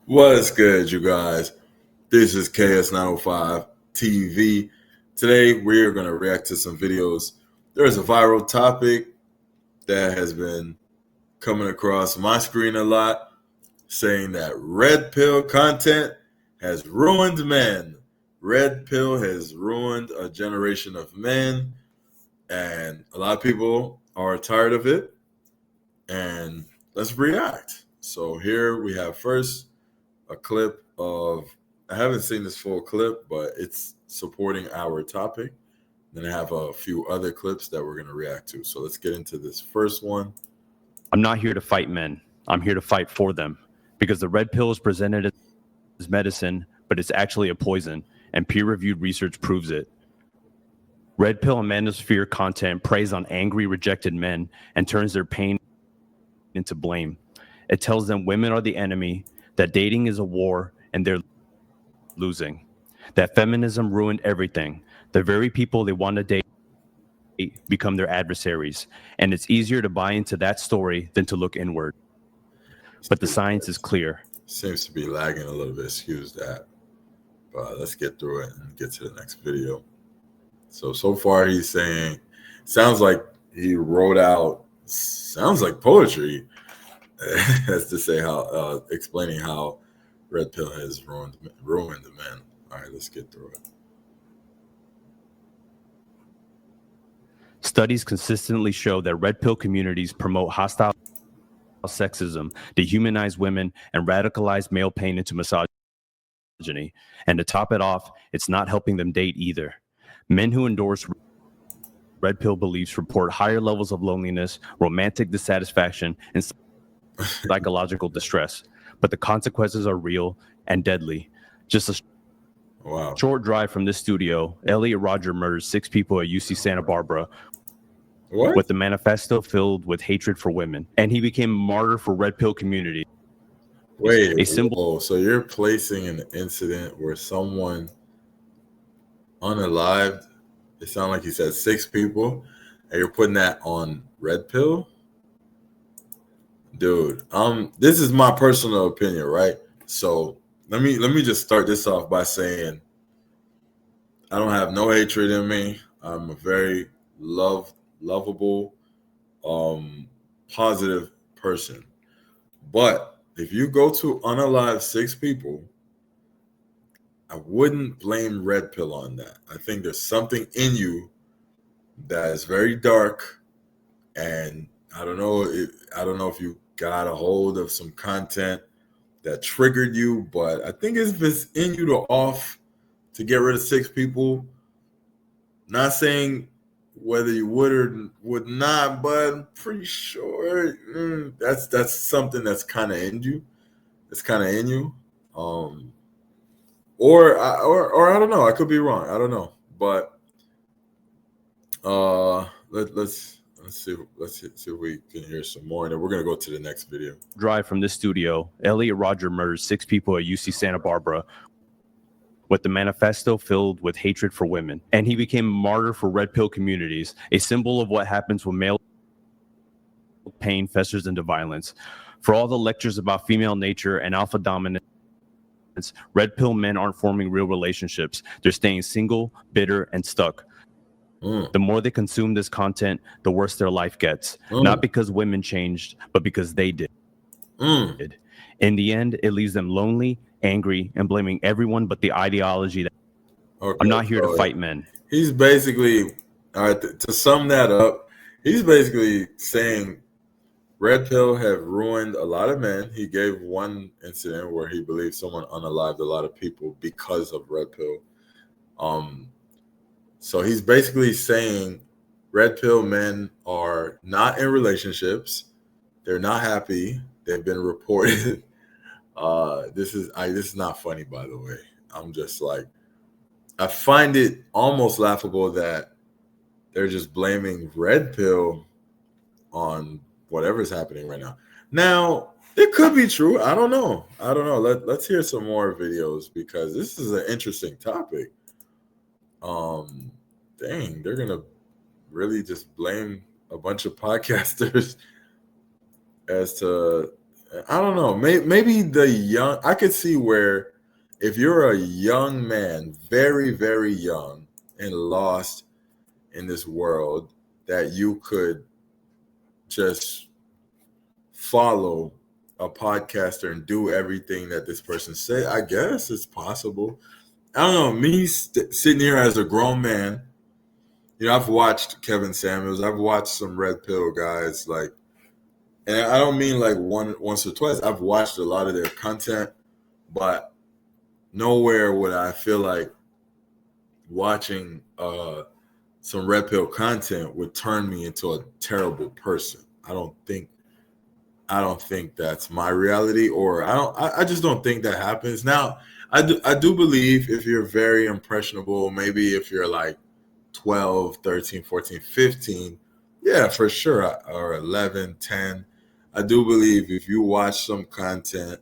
What's good, you guys? This is KS905 TV. Today, we're going to react to some videos. There's a viral topic that has been coming across my screen a lot, saying that red pill content has ruined men. Red pill has ruined a generation of men, and a lot of people are tired of it. And let's react. So, here we have first a clip of, I haven't seen this full clip, but it's supporting our topic. Then I have a few other clips that we're going to react to. So let's get into this first one. I'm not here to fight men. I'm here to fight for them because the red pill is presented as medicine, but it's actually a poison, and peer-reviewed research proves it. Red pill and manosphere content preys on angry, rejected men and turns their pain into blame. It tells them women are the enemy, that dating is a war, and they're losing. That feminism ruined everything. The very people they want to date become their adversaries, and it's easier to buy into that story than to look inward. But the science is clear. Seems to be lagging a little bit, excuse that. But let's get through it and get to the next video. So far he's saying, sounds like he wrote out, sounds like poetry, as to say how, explaining how red pill has ruined the men. All right, let's get through it. Studies consistently show that red pill communities promote hostile sexism, dehumanize women, and radicalize male pain into misogyny. And to top it off, it's not helping them date either. Men who endorse red pill beliefs report higher levels of loneliness, romantic dissatisfaction, and psychological distress. But the consequences are real and deadly. Just a short drive from this studio, Elliot Rodger murders 6 people at UC Santa Barbara with a manifesto filled with hatred for women. And he became a martyr for red pill community. Wait, a symbol. So you're placing an incident where someone unalived, it sounded like he said 6 people, and you're putting that on red pill? Dude, this is my personal opinion, right? So let me just start this off by saying I don't have no hatred in me. I'm a very lovable, positive person. But if you go to unalive 6 people, I wouldn't blame red pill on that. I think there's something in you that is very dark, and I don't know if you got a hold of some content that triggered you, but I think if it's in you to get rid of 6 people, not saying whether you would or would not, but I'm pretty sure that's something that's kind of in you. It's kind of in you. Or I don't know. I could be wrong. I don't know. But let's see if we can hear some more, and then we're gonna go to the next video. Drive from this studio, Elliot Rodger murders 6 people at UC Santa Barbara with the manifesto filled with hatred for women. And he became a martyr for red pill communities, a symbol of what happens when male pain festers into violence. For all the lectures about female nature and alpha dominance, red pill men aren't forming real relationships. They're staying single, bitter, and stuck. The more they consume this content, the worse their life gets. Not because women changed, but because they did. In the end, it leaves them lonely, angry, and blaming everyone but the ideology. I'm not here to fight men. He's basically, all right, to sum that up, he's basically saying red pill have ruined a lot of men. He gave one incident where he believed someone unalived a lot of people because of red pill. So he's basically saying red pill men are not in relationships. They're not happy. They've been reported. This is not funny, by the way. I'm just like, I find it almost laughable that they're just blaming red pill on whatever's happening right now. Now, it could be true. I don't know. Let's hear some more videos because this is an interesting topic. Dang, they're gonna really just blame a bunch of podcasters as to I don't know. Maybe the young. I could see where if you're a young man, very very young and lost in this world, that you could just follow a podcaster and do everything that this person say. I guess it's possible. I don't know. Me sitting here as a grown man, I've watched Kevin Samuels. I've watched some Red Pill guys, like, and I don't mean like once or twice. I've watched a lot of their content, but nowhere would I feel like watching some Red Pill content would turn me into a terrible person. I don't think that's my reality, or I just don't think that happens. Now, I do believe if you're very impressionable, maybe if you're like 12, 13, 14, 15, yeah, for sure, or 11, 10, I do believe if you watch some content,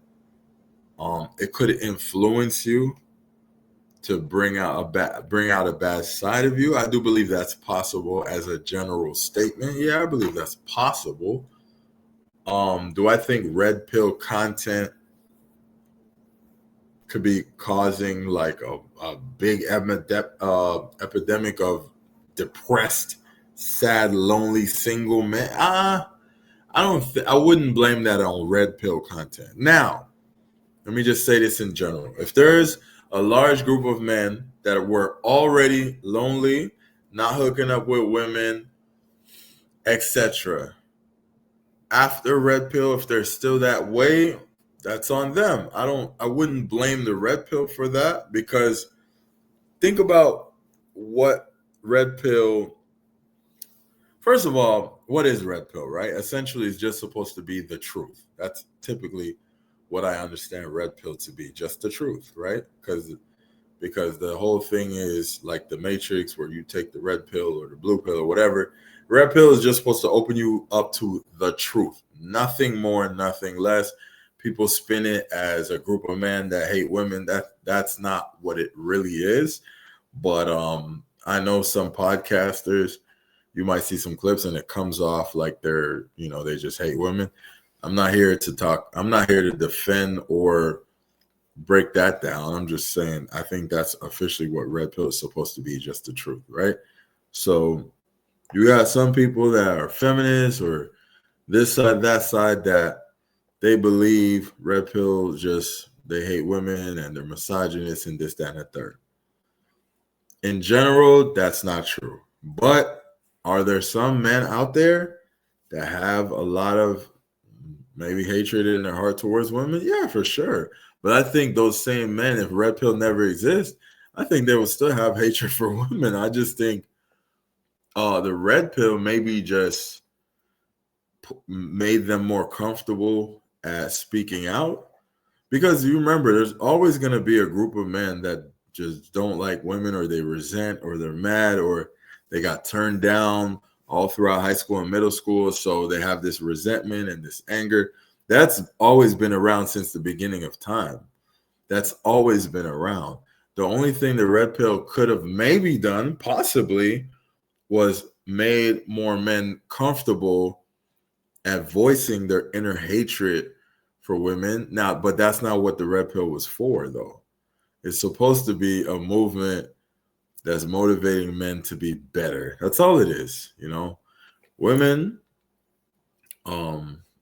it could influence you to bring out a bad side of you. I do believe that's possible as a general statement. Yeah, I believe that's possible. Do I think Red Pill content could be causing like a big epidemic of depressed, sad, lonely, single men? I wouldn't blame that on Red Pill content. Now, let me just say this in general. If there's a large group of men that were already lonely, not hooking up with women, etc., after Red Pill, if they're still that way, that's on them. I wouldn't blame the Red Pill for that, because think about what Red Pill. First of all, what is Red Pill, right? Essentially, it's just supposed to be the truth. That's typically what I understand Red Pill to be, just the truth, right? Because the whole thing is like the Matrix, where you take the red pill or the blue pill or whatever. Red Pill is just supposed to open you up to the truth. Nothing more, nothing less. People spin it as a group of men that hate women. That's not what it really is. But I know some podcasters, you might see some clips and it comes off like they're, they just hate women. I'm not here to defend or break that down. I'm just saying, I think that's officially what Red Pill is supposed to be, just the truth, right? So you got some people that are feminists or this side, that side, that they believe Red Pill they hate women and they're misogynists and this, that, and the third. In general, that's not true. But are there some men out there that have a lot of maybe hatred in their heart towards women? Yeah, for sure. But I think those same men, if Red Pill never exists, I think they would still have hatred for women. I just think the Red Pill maybe just made them more comfortable at speaking out. Because you remember, there's always going to be a group of men that just don't like women, or they resent, or they're mad, or they got turned down all throughout high school and middle school. So they have this resentment and this anger. That's always been around since the beginning of time. That's always been around. The only thing the Red Pill could have maybe done, possibly, was made more men comfortable at voicing their inner hatred for women. Now, but that's not what the Red Pill was for, though. It's supposed to be a movement that's motivating men to be better. That's all it is, Women,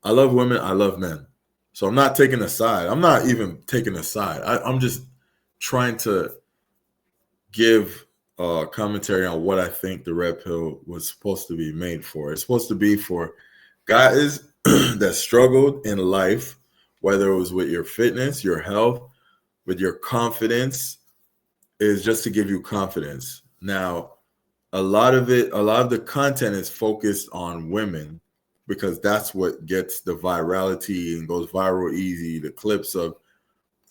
I love women, I love men. So I'm not taking a side. I'm not even taking a side. I'm just trying to give commentary on what I think the Red Pill was supposed to be made for. It's supposed to be for guys that struggled in life, whether it was with your fitness, your health, with your confidence, is just to give you confidence. Now, a lot of the content is focused on women, because that's what gets the virality and goes viral easy. The clips of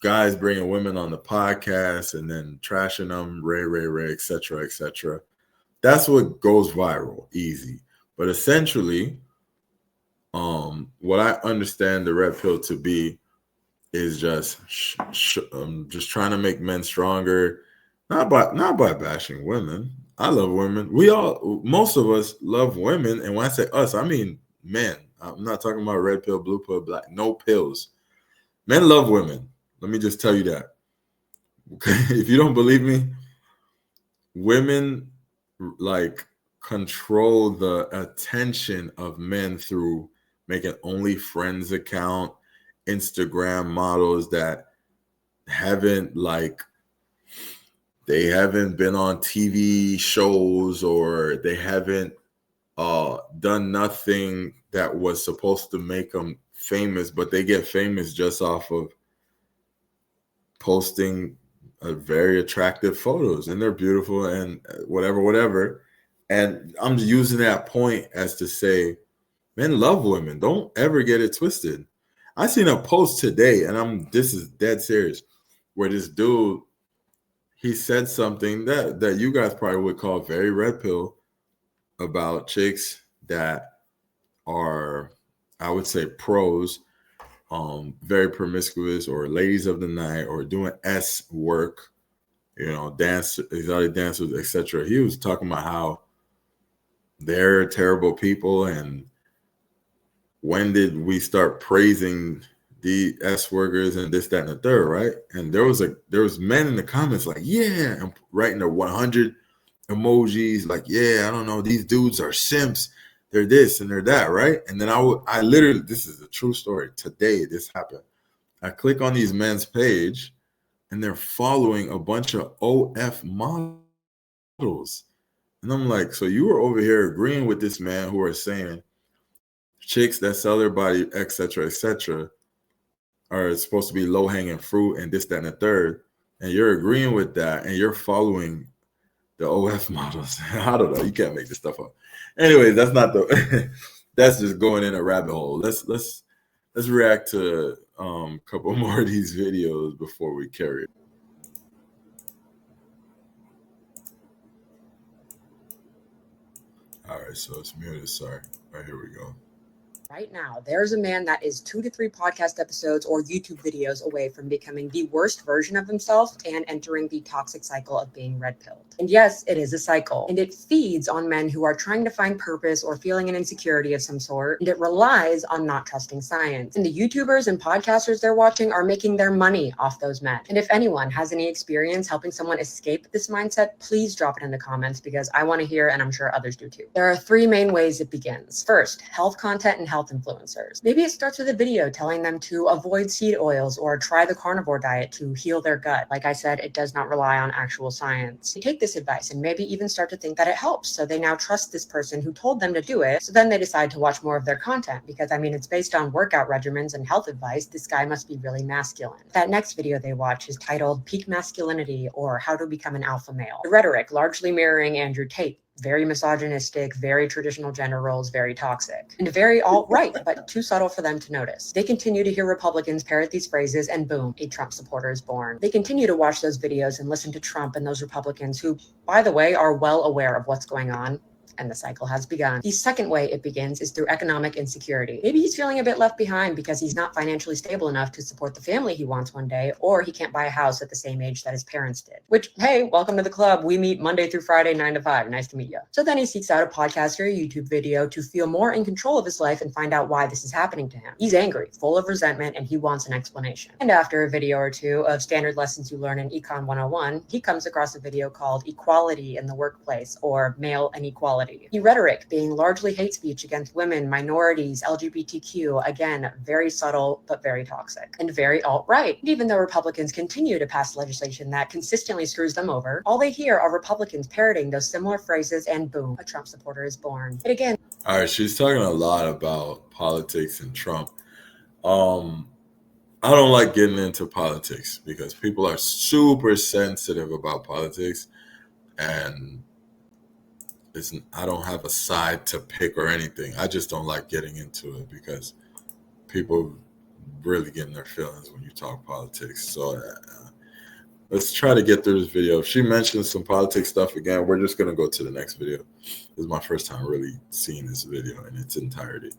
guys bringing women on the podcast and then trashing them, Ray, etc., etc. That's what goes viral easy. But essentially, what I understand the Red Pill to be is just trying to make men stronger, not by bashing women. I love women. Most of us love women, and when I say us, I mean men. I'm not talking about red pill, blue pill, black. No pills. Men love women. Let me just tell you that. If you don't believe me, women like control the attention of men through making OnlyFriends account, Instagram models that haven't they haven't been on TV shows, or they haven't done nothing that was supposed to make them famous, but they get famous just off of posting very attractive photos, and they're beautiful and whatever. And I'm using that point as to say, men love women. Don't ever get it twisted. I seen a post today, and this is dead serious, where this dude, he said something that you guys probably would call very red pill about chicks that are, I would say, pros, very promiscuous, or ladies of the night, or doing S work, dance, exotic dancers, etc. He was talking about how they're terrible people, and when did we start praising the S workers and this, that, and the third, right? And there was men in the comments like, yeah, and writing the 100 emojis, like, yeah, I don't know, these dudes are simps, they're this and they're that, right? And then I literally, this is a true story. Today, this happened. I click on these men's page, and they're following a bunch of OF models. And I'm like, so you were over here agreeing with this man who are saying chicks that sell their body, etc., are supposed to be low-hanging fruit and this, that, and the third. And you're agreeing with that, and you're following the OF models. I don't know. You can't make this stuff up. Anyway, that's not the that's just going in a rabbit hole. Let's react to a couple more of these videos before we carry it. All right, so it's muted. Sorry. All right, here we go. Right now, there's a man that is 2 to 3 podcast episodes or YouTube videos away from becoming the worst version of himself and entering the toxic cycle of being red-pilled. And yes, it is a cycle, and it feeds on men who are trying to find purpose or feeling an insecurity of some sort, and it relies on not trusting science. And the YouTubers and podcasters they're watching are making their money off those men. And if anyone has any experience helping someone escape this mindset, please drop it in the comments, because I want to hear, and I'm sure others do too. There are 3 main ways it begins. First, health content and health influencers. Maybe it starts with a video telling them to avoid seed oils or try the carnivore diet to heal their gut. Like I said, it does not rely on actual science. They take this advice and maybe even start to think that it helps. So they now trust this person who told them to do it. So then they decide to watch more of their content, because it's based on workout regimens and health advice. This guy must be really masculine. That next video they watch is titled Peak Masculinity, or How to Become an Alpha Male. The rhetoric largely mirroring Andrew Tate. Very misogynistic, very traditional gender roles, very toxic, and very alt-right, but too subtle for them to notice. They continue to hear Republicans parrot these phrases, and boom, a Trump supporter is born. They continue to watch those videos and listen to Trump and those Republicans who, by the way, are well aware of what's going on. And the cycle has begun. The second way it begins is through economic insecurity. Maybe he's feeling a bit left behind because he's not financially stable enough to support the family he wants one day, or he can't buy a house at the same age that his parents did. Which, hey, welcome to the club. We meet Monday through Friday, 9 to 5. Nice to meet you. So then he seeks out a podcast or a YouTube video to feel more in control of his life and find out why this is happening to him. He's angry, full of resentment, and he wants an explanation. And after a video or two of standard lessons you learn in Econ 101, he comes across a video called Equality in the Workplace, or Male Inequality. The rhetoric being largely hate speech against women, minorities, LGBTQ, again, very subtle, but very toxic, and very alt-right. And even though Republicans continue to pass legislation that consistently screws them over, all they hear are Republicans parroting those similar phrases, and boom, a Trump supporter is born. And again, all right, she's talking a lot about politics and Trump. I don't like getting into politics because people are super sensitive about politics, and I don't have a side to pick or anything. I just don't like getting into it because people really get in their feelings when you talk politics. So let's try to get through this video. If she mentions some politics stuff again, we're just going to go to the next video. This is my first time really seeing this video in its entirety.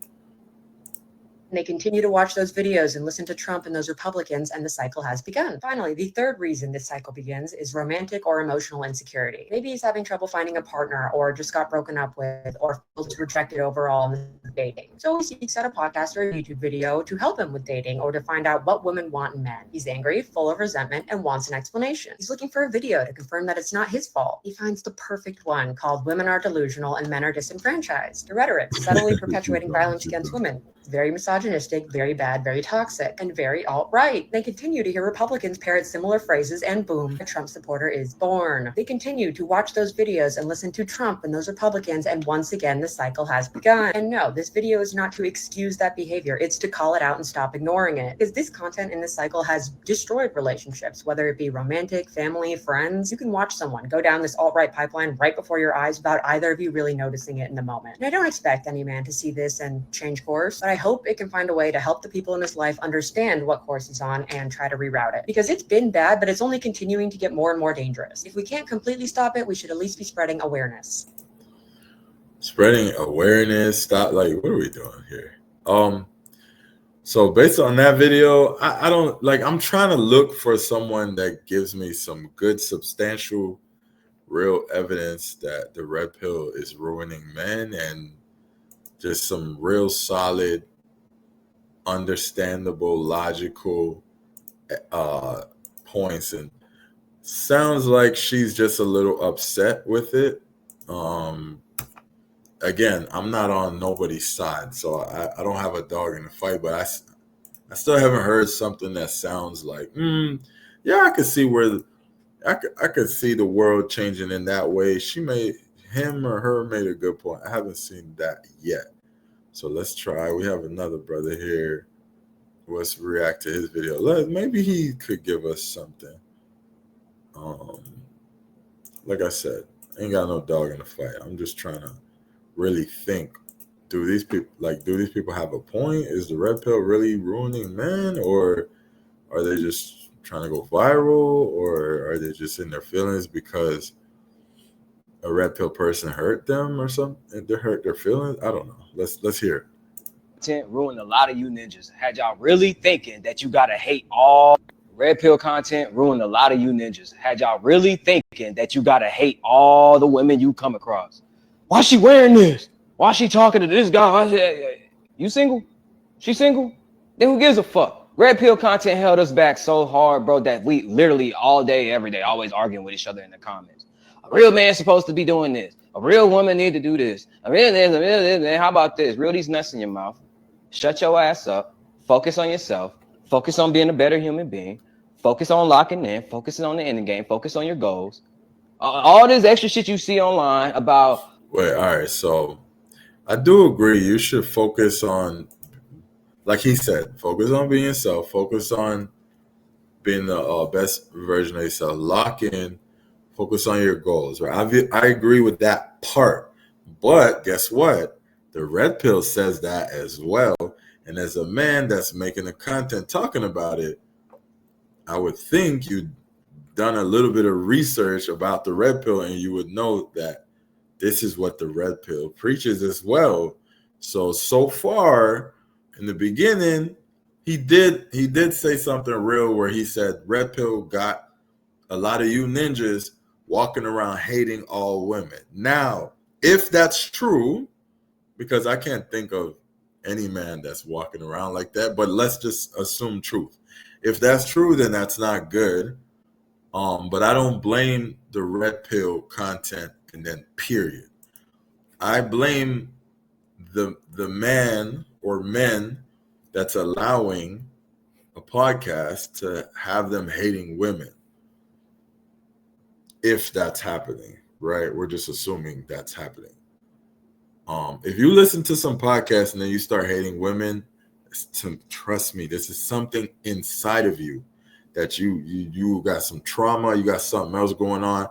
And they continue to watch those videos and listen to Trump and those Republicans, and the cycle has begun. Finally, the third reason this cycle begins is romantic or emotional insecurity. Maybe he's having trouble finding a partner, or just got broken up with, or feels rejected overall in dating. So he seeks out a podcast or a YouTube video to help him with dating, or to find out what women want in men. He's angry, full of resentment, and wants an explanation. He's looking for a video to confirm that it's not his fault. He finds the perfect one called Women Are Delusional and Men Are Disenfranchised. The rhetoric subtly perpetuating violence against women. Very misogynistic, very bad, very toxic, and very alt-right. They continue to hear Republicans parrot similar phrases, and boom, a Trump supporter is born. They continue to watch those videos and listen to Trump and those Republicans, and once again, the cycle has begun. And no, this video is not to excuse that behavior. It's to call it out and stop ignoring it. Because this content in this cycle has destroyed relationships, whether it be romantic, family, friends. You can watch someone go down this alt-right pipeline right before your eyes without either of you really noticing it in the moment. And I don't expect any man to see this and change course, but I hope it can find a way to help the people in his life understand what course he's on and try to reroute it. Because it's been bad, but it's only continuing to get more and more dangerous. If we can't completely stop it, we should at least be spreading awareness. Spreading awareness. Stop. Like, what are we doing here? So based on that video, I don't like. I'm trying to look for someone that gives me some good, substantial, real evidence that the red pill is ruining men, and just some real solid, understandable, logical points. And sounds like she's just a little upset with it. Again, I'm not on nobody's side, so I don't have a dog in the fight, but I still haven't heard something that sounds like, yeah, I could see where I could see the world changing in that way. Him or her made a good point. I haven't seen that yet. So let's try. We have another brother here. Let's react to his video. Maybe he could give us something. Like I said, I ain't got no dog in the fight. I'm just trying to really think. Do these people have a point? Is the red pill really ruining men, or are they just trying to go viral, or are they just in their feelings because a red pill person hurt them or something? They hurt their feelings. I don't know. Let's hear it. Content ruined a lot of you ninjas. Had y'all really thinking that you gotta hate all red pill content ruined a lot of you ninjas. Had y'all really thinking that you gotta hate all the women you come across. Why she wearing this? Why she talking to this guy? You single? She single? Then who gives a fuck? Red pill content held us back so hard, bro, that we literally all day, every day, always arguing with each other in the comments. A real man's supposed to be doing this. A real woman need to do this. A real this, man. How about this? Reel these nuts in your mouth. Shut your ass up. Focus on yourself. Focus on being a better human being. Focus on locking in. Focusing on the end game. Focus on your goals. All this extra shit you see online about. Wait, all right. So I do agree. You should focus on, like he said, focus on being yourself. Focus on being the best version of yourself. Lock in. Focus on your goals. Right? I agree with that part. But guess what? The red pill says that as well. And as a man that's making the content talking about it, I would think you'd done a little bit of research about the red pill, and you would know that this is what the red pill preaches as well. So far in the beginning, he did say something real where he said red pill got a lot of you ninjas walking around hating all women. Now, if that's true, because I can't think of any man that's walking around like that, but let's just assume truth. If that's true, then that's not good. But I don't blame the red pill content and then period. I blame the man or men that's allowing a podcast to have them hating women. If that's happening, right? We're just assuming that's happening. If you listen to some podcasts and then you start hating women, trust me, this is something inside of you that you got some trauma, you got something else going on.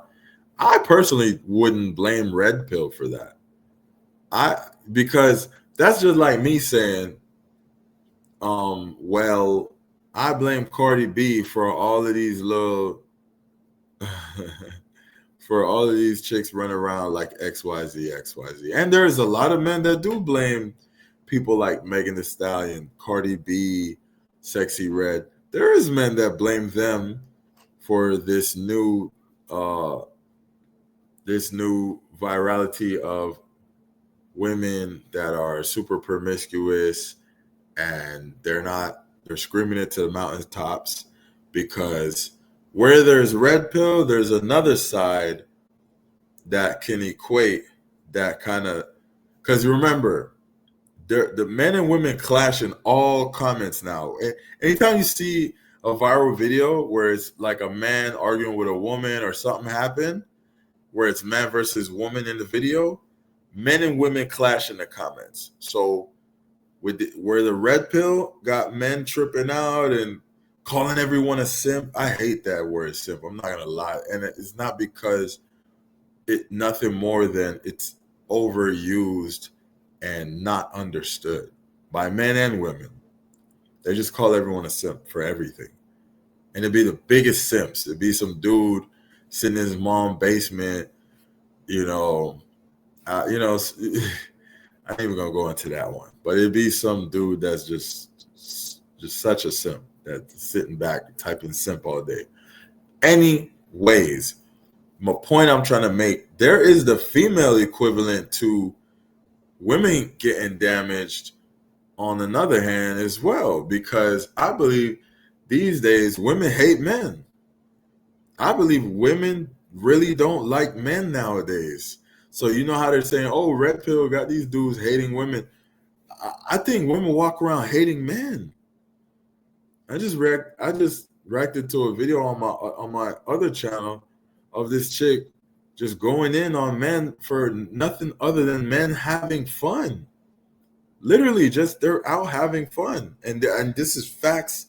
I personally wouldn't blame red pill for that. Because that's just like me saying, well, I blame Cardi B for all of these little for all of these chicks running around like XYZ. And there's a lot of men that do blame people like Megan Thee Stallion, Cardi B, Sexy Red, there is men that blame them for this new virality of women that are super promiscuous, and they're screaming it to the mountaintops, because where there's red pill, there's another side that can equate that kind of, because remember, the men and women clash in all comments now. Anytime you see a viral video where it's like a man arguing with a woman or something happened, where it's man versus woman in the video, men and women clash in the comments. So where the red pill got men tripping out and calling everyone a simp, I hate that word simp. I'm not gonna lie, and it's not because nothing more than it's overused and not understood by men and women. They just call everyone a simp for everything. And it'd be the biggest simps. It'd be some dude sitting in his mom's basement, I ain't even gonna go into that one. But it'd be some dude that's just such a simp that's sitting back typing simp all day. Anyways, my point I'm trying to make, there is the female equivalent to women getting damaged on another hand as well, because I believe these days women hate men. I believe women really don't like men nowadays. So you know how they're saying, oh, red pill got these dudes hating women. I think women walk around hating men. I just reacted to a video on my other channel of this chick just going in on men for nothing other than men having fun. Literally, just they're out having fun. And this is facts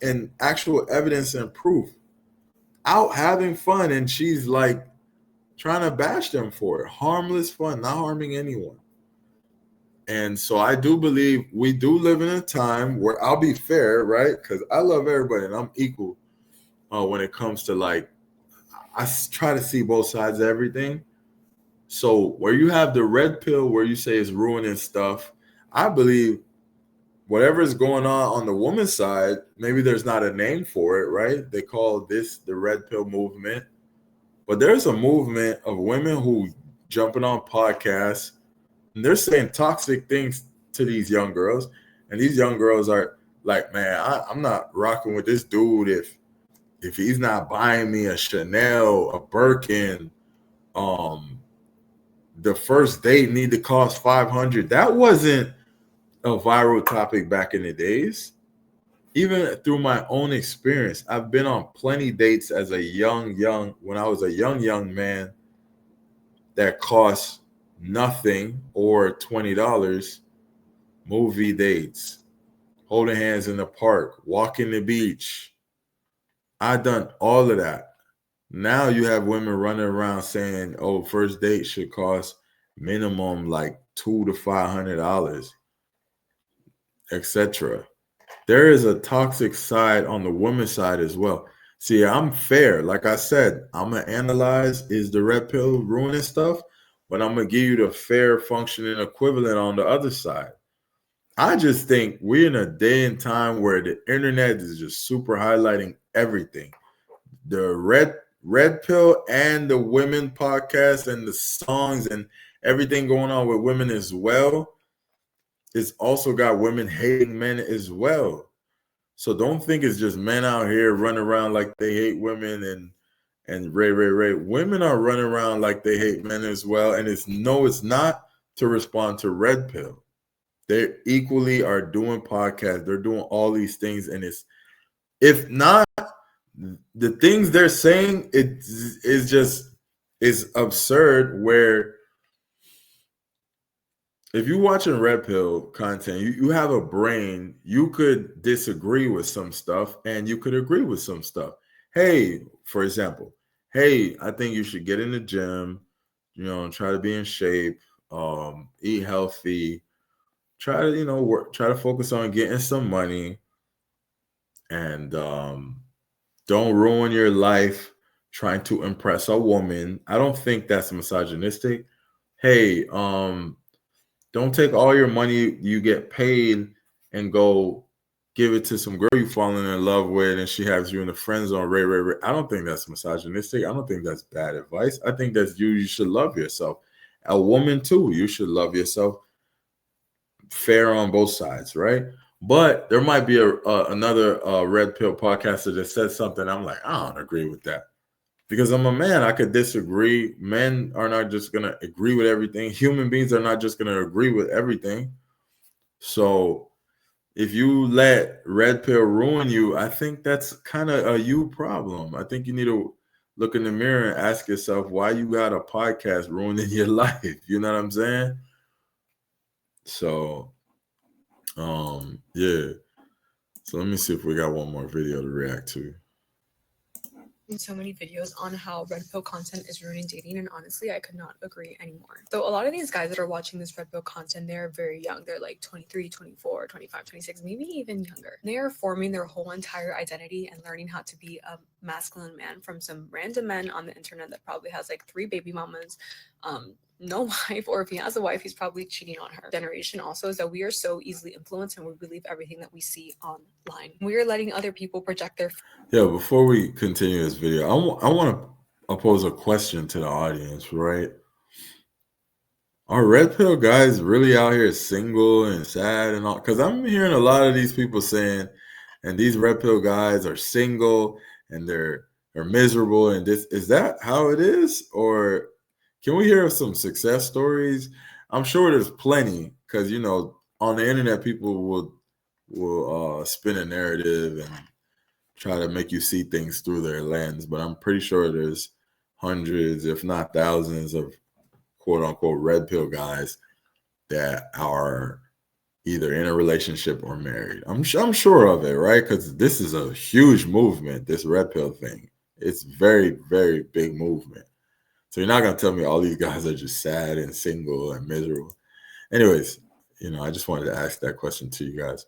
and actual evidence and proof. Out having fun, and she's like trying to bash them for it. Harmless fun, not harming anyone. And so I do believe we do live in a time where, I'll be fair, right? Because I love everybody and I'm equal when it comes to, like, I try to see both sides of everything. So where you have the red pill where you say it's ruining stuff, I believe whatever is going on the woman's side, maybe there's not a name for it, right? They call this the red pill movement. But there's a movement of women who jumping on podcasts and they're saying toxic things to these young girls. And these young girls are like, man, I'm not rocking with this dude if he's not buying me a Chanel, a Birkin, the first date need to cost $500. That wasn't a viral topic back in the days. Even through my own experience, I've been on plenty dates as a when I was a young man that cost nothing or $20, movie dates, holding hands in the park, walking the beach. I done all of that. Now you have women running around saying, oh, first date should cost minimum like $200 to $500, etc. There is a toxic side on the woman's side as well. See, I'm fair. Like I said, I'm going to analyze, is the red pill ruining stuff? But I'm going to give you the fair functioning equivalent on the other side. I just think we're in a day and time where the internet is just super highlighting everything. The red pill and the women podcast and the songs and everything going on with women as well. It's also got women hating men as well. So don't think it's just men out here running around like they hate women and Ray. Women are running around like they hate men as well. And it's not to respond to red pill. They equally are doing podcasts. They're doing all these things. And if not, the things they're saying, is absurd, where if you're watching red pill content, you have a brain. You could disagree with some stuff and you could agree with some stuff. Hey, for example, hey, I think you should get in the gym, try to be in shape, eat healthy, try to, work, try to focus on getting some money, and don't ruin your life trying to impress a woman. I don't think that's misogynistic. Hey, Don't take all your money you get paid and go give it to some girl you falling in love with and she has you in the friend zone. Ray. I don't think that's misogynistic. I don't think that's bad advice. I think that's you should love yourself. A woman too, you should love yourself. Fair on both sides, right? But there might be another red pill podcaster that says something. I'm like, I don't agree with that. Because I'm a man, I could disagree. Men are not just going to agree with everything. Human beings are not just going to agree with everything. So if you let red pill ruin you, I think that's kind of a you problem. I think you need to look in the mirror and ask yourself why you got a podcast ruining your life. You know what I'm saying? So, yeah. So let me see if we got one more video to react to. So many videos on how red pill content is ruining dating, and honestly I could not agree anymore. So a lot of these guys that are watching this red pill content, they're very young. They're like 23, 24, 25, 26, maybe even younger. They are forming their whole entire identity and learning how to be a masculine man from some random men on the internet that probably has like 3 baby mamas, no wife, or if he has a wife, he's probably cheating on her. Generation also is that we are so easily influenced and we believe everything that we see online. We are letting other people project their Before we continue this video, I want to pose a question to the audience, right? Are red pill guys really out here single and sad and all? Because I'm hearing a lot of these people saying, and these red pill guys are single and they're miserable. And this is that how it is, or can we hear some success stories? I'm sure there's plenty because on the internet people will spin a narrative and try to make you see things through their lens. But I'm pretty sure there's hundreds, if not thousands, of quote unquote red pill guys that are either in a relationship or married. I'm sure of it, right? Because this is a huge movement, this red pill thing. It's very, very big movement. So you're not going to tell me all these guys are just sad and single and miserable. Anyways, I just wanted to ask that question to you guys.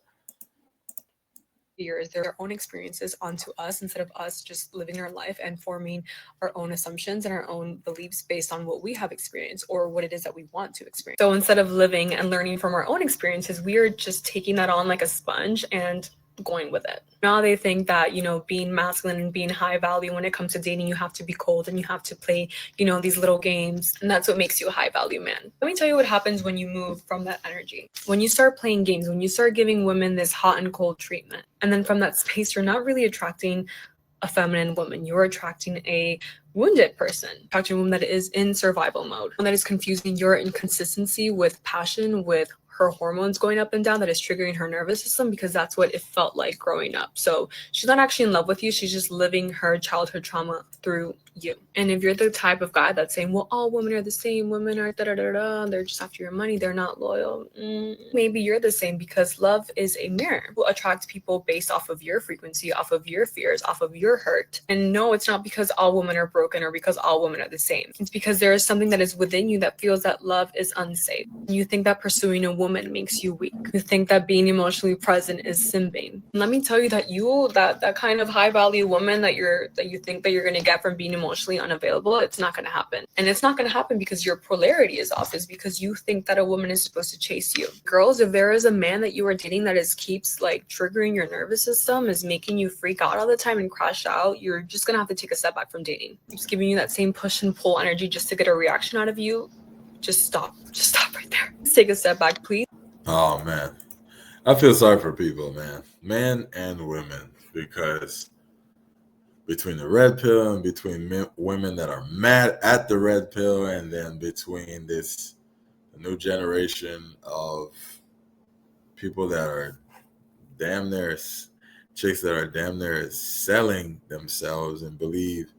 Fears their own experiences onto us instead of us just living our life and forming our own assumptions and our own beliefs based on what we have experienced or what it is that we want to experience. So instead of living and learning from our own experiences, we are just taking that on like a sponge and going with it. Now they think that, being masculine and being high value when it comes to dating, you have to be cold and you have to play, these little games. And that's what makes you a high value man. Let me tell you what happens when you move from that energy. When you start playing games, when you start giving women this hot and cold treatment, and then from that space, you're not really attracting a feminine woman. You're attracting a wounded person, attracting a woman that is in survival mode, one that is confusing your inconsistency with passion, with her hormones going up and down, that is triggering her nervous system because that's what it felt like growing up. So she's not actually in love with you. She's just living her childhood trauma through you. And if you're the type of guy that's saying, well, all women are the same, women are da-da-da-da, they're just after your money, they're not loyal. Maybe you're the same, because love is a mirror. Will attract people based off of your frequency, off of your fears, off of your hurt. And no, it's not because all women are broken or because all women are the same. It's because there is something that is within you that feels that love is unsafe. You think that pursuing a woman makes you weak. You think that being emotionally present is simping. And let me tell you that that kind of high value woman that you think that you're going to get from being emotionally unavailable, it's not going to happen. And it's not going to happen because your polarity is off. It's because you think that a woman is supposed to chase you. Girls, if there is a man that you are dating that keeps like triggering your nervous system, is making you freak out all the time and crash out, you're just going to have to take a step back from dating. Just giving you that same push and pull energy just to get a reaction out of you. Just stop right there. Just take a step back, please. Oh man, I feel sorry for people, man, men and women, because between the red pill and between women that are mad at the red pill, and then between this new generation of people that are damn near chicks that are damn near selling themselves and believe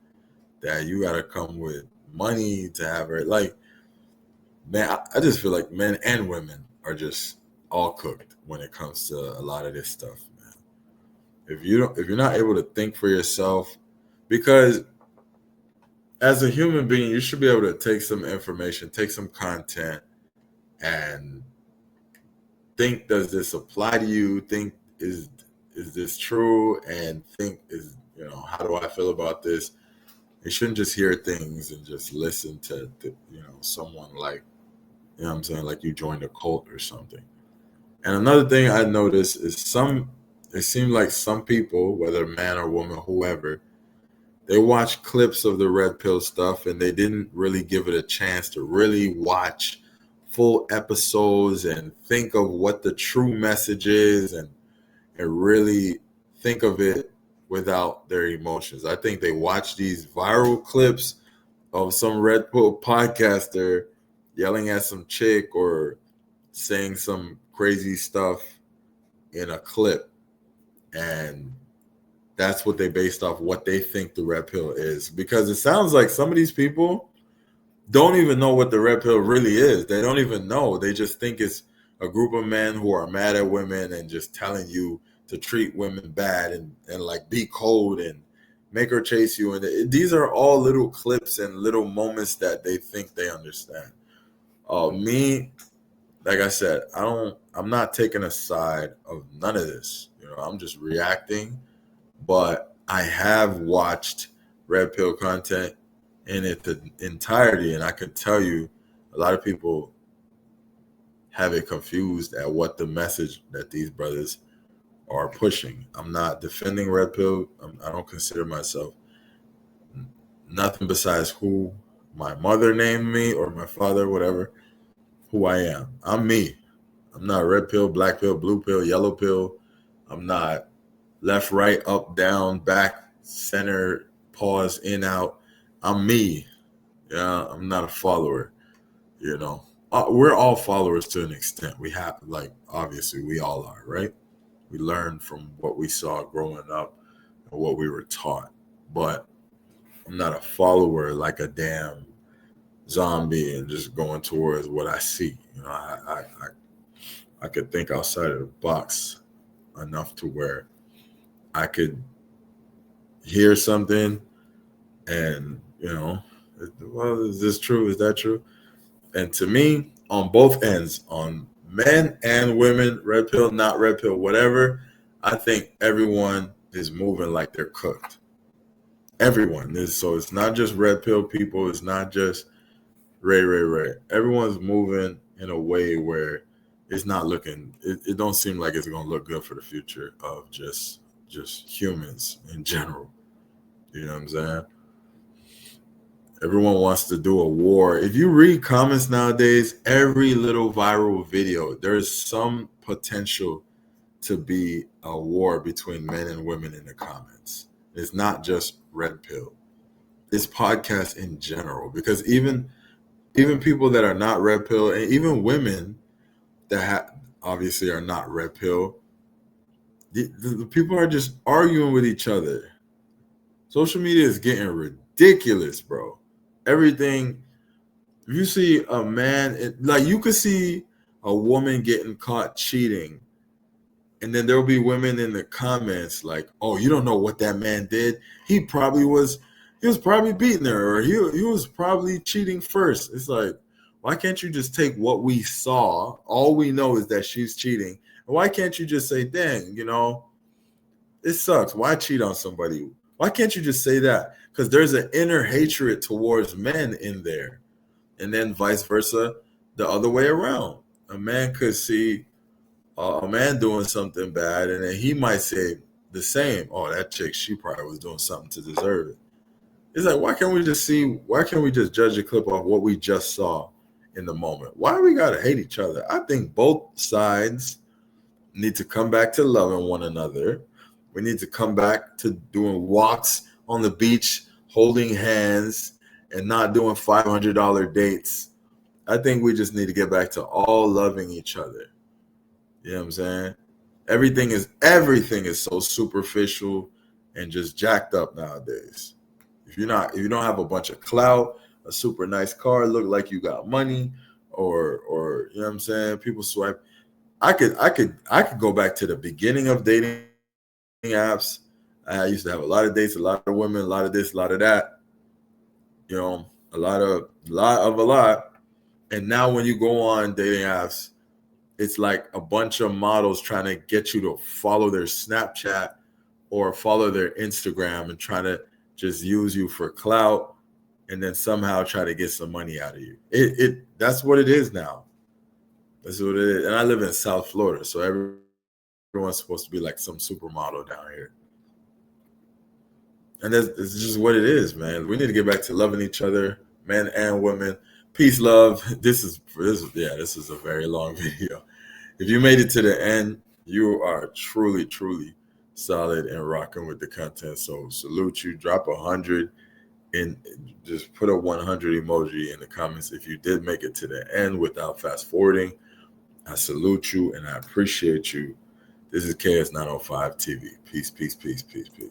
that you got to come with money to have her. Like, man, I just feel like men and women are just all cooked when it comes to a lot of this stuff, man. If you're not able to think for yourself, because as a human being, you should be able to take some information, take some content, and think, does this apply to you? Think, is this true? And think, how do I feel about this? You shouldn't just hear things and just listen to someone like You know what I'm saying? Like you joined a cult or something. And another thing I noticed is it seems like some people, whether man or woman, whoever, they watch clips of the red pill stuff and they didn't really give it a chance to really watch full episodes and think of what the true message is and really think of it without their emotions. I think they watch these viral clips of some red pill podcaster yelling at some chick or saying some crazy stuff in a clip, and that's what they based off what they think the red pill is. Because it sounds like some of these people don't even know what the red pill really is. They don't even know. They just think it's a group of men who are mad at women and just telling you to treat women bad and like be cold and make her chase you. And these are all little clips and little moments that they think they understand. Me, like I said, I'm not taking a side of none of this. You know, I'm just reacting. But I have watched red pill content in the entirety, and I can tell you a lot of people have it confused at what the message that these brothers are pushing. I'm not defending red pill. I don't consider myself nothing besides who my mother named me or my father, whatever, who I am. I'm me. I'm not red pill, black pill, blue pill, yellow pill. I'm not left, right, up, down, back, center, pause, in, out. I'm me. Yeah, I'm not a follower. You know, we're all followers to an extent. We have, like, obviously we all are, right? We learn from what we saw growing up and what we were taught. But I'm not a follower like a damn zombie and just going towards what I see. You know, I could think outside of the box enough to where I could hear something and, you know, well, is this true? Is that true? And to me, on both ends, on men and women, red pill, not red pill, whatever, I think everyone is moving like they're cooked. Everyone is. So it's not just red pill people. It's not just Ray. Everyone's moving in a way where it's not looking, it don't seem like it's going to look good for the future of just humans in general. You know what I'm saying? Everyone wants to do a war. If you read comments nowadays, every little viral video, there's some potential to be a war between men and women in the comments. It's not just red pill. It's podcasts in general, because even people that are not red pill, and even women that obviously are not red pill, the people are just arguing with each other. Social media is getting ridiculous, bro. Everything, if you see a man, like you could see a woman getting caught cheating, and then there'll be women in the comments like, oh, you don't know what that man did. He was probably beating her, or he was probably cheating first. It's like, why can't you just take what we saw? All we know is that she's cheating. And why can't you just say, dang, you know, it sucks. Why cheat on somebody? Why can't you just say that? Because there's an inner hatred towards men in there. And then vice versa, the other way around. A man could see a man doing something bad, and then he might say the same. Oh, that chick, she probably was doing something to deserve it. It's like, why can't we just judge a clip off what we just saw in the moment? Why do we gotta hate each other? I think both sides need to come back to loving one another. We need to come back to doing walks on the beach, holding hands, and not doing $500 dates. I think we just need to get back to all loving each other. You know what I'm saying? Everything is so superficial and just jacked up nowadays. If you don't have a bunch of clout, a super nice car, look like you got money, or you know what I'm saying, people swipe. I could go back to the beginning of dating apps. I used to have a lot of dates, a lot of women, a lot of this, a lot of that. You know, a lot. And now when you go on dating apps, it's like a bunch of models trying to get you to follow their Snapchat or follow their Instagram and trying to just use you for clout and then somehow try to get some money out of you. That's what it is now. That's what it is. And I live in South Florida, so everyone's supposed to be like some supermodel down here. And it's just what it is, man. We need to get back to loving each other, men and women. Peace, love. This is a very long video. If you made it to the end, you are truly, truly solid and rocking with the content. So salute you. Drop 100 and just put a 100 emoji in the comments if you did make it to the end without fast forwarding. I salute you and I appreciate you. This is KS905 TV. Peace, peace, peace, peace, peace.